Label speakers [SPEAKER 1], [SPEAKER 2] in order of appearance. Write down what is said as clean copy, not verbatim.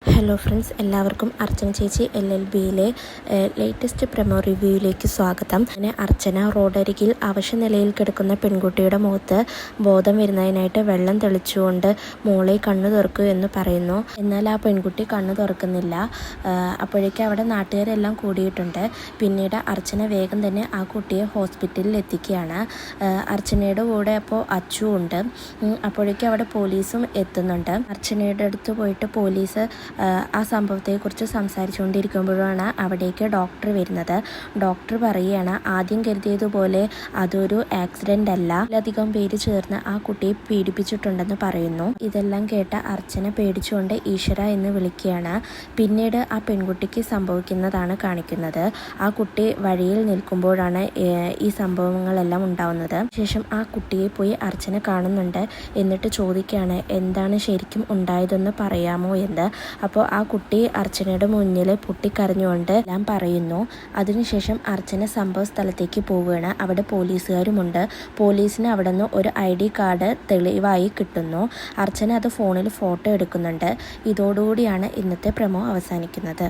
[SPEAKER 1] Hello friends, എല്ലാവർക്കും അർച്ചന ചേച്ചി LLBയിലെ latest promo റിവ്യൂയിലേക്ക് സ്വാഗതം. അങ്ങനെ അർച്ചന റോഡരികിൽ അവശനിലയിൽ കിടക്കുന്ന പെൺകുട്ടിയുടെ മുഖത്ത് ബോധം വരുന്നതിനായിട്ട് വെള്ളം തെളിച്ചുകൊണ്ട് മോളെ കണ്ണു തുറക്കൂ എന്ന് പറയുന്നു. എന്നാൽ ആ പെൺകുട്ടി കണ്ണു തുറക്കുന്നില്ല. അപ്പോഴേക്കും അവിടെ നാട്ടുകാരെല്ലാം കൂടിയിട്ടുണ്ട്. പിന്നീട് അർച്ചന വേഗം തന്നെ ആ കുട്ടിയെ ഹോസ്പിറ്റലിൽ എത്തിക്കുകയാണ്. അർച്ചനയുടെ കൂടെ അപ്പോൾ അച്ചു ഉണ്ട്. അപ്പോഴേക്കും അവിടെ പോലീസും എത്തുന്നുണ്ട്. അർച്ചനയുടെ അടുത്ത് പോയിട്ട് പോലീസ് ആ സംഭവത്തെക്കുറിച്ച് സംസാരിച്ചുകൊണ്ടിരിക്കുമ്പോഴാണ് അവിടേക്ക് ഡോക്ടർ വരുന്നത്. ഡോക്ടർ പറയുകയാണ്, ആദ്യം കരുതിയതുപോലെ അതൊരു ആക്സിഡൻ്റ് അല്ല, അതിലധികം പേര് ചേർന്ന് ആ കുട്ടിയെ പീഡിപ്പിച്ചിട്ടുണ്ടെന്ന് പറയുന്നു. ഇതെല്ലാം കേട്ട അർച്ചന പേടിച്ചുകൊണ്ട് ഈശ്വര എന്ന് വിളിക്കുകയാണ്. പിന്നീട് ആ പെൺകുട്ടിക്ക് സംഭവിക്കുന്നതാണ് കാണിക്കുന്നത്. ആ കുട്ടി വഴിയിൽ നിൽക്കുമ്പോഴാണ് ഈ സംഭവങ്ങളെല്ലാം ഉണ്ടാവുന്നത്. ശേഷം ആ കുട്ടിയെ പോയി അർച്ചന കാണുന്നുണ്ട്. എന്നിട്ട് ചോദിക്കുകയാണ്, എന്താണ് ശരിക്കും ഉണ്ടായതെന്ന് പറയാമോ എന്ന്. അപ്പോൾ ആ കുട്ടി അർച്ചനയുടെ മുന്നിൽ പൊട്ടിക്കരഞ്ഞുകൊണ്ട് എല്ലാം പറയുന്നു. അതിനുശേഷം അർച്ചന സംഭവ സ്ഥലത്തേക്ക് പോവുകയാണ്. അവിടെ പോലീസുകാരുമുണ്ട്. പോലീസിന് അവിടെ നിന്ന് ഒരു ID കാർഡ് തെളിവായി കിട്ടുന്നു. അർച്ചന അത് ഫോണിൽ ഫോട്ടോ എടുക്കുന്നുണ്ട്. ഇതോടുകൂടിയാണ് ഇന്നത്തെ പ്രൊമോ അവസാനിക്കുന്നത്.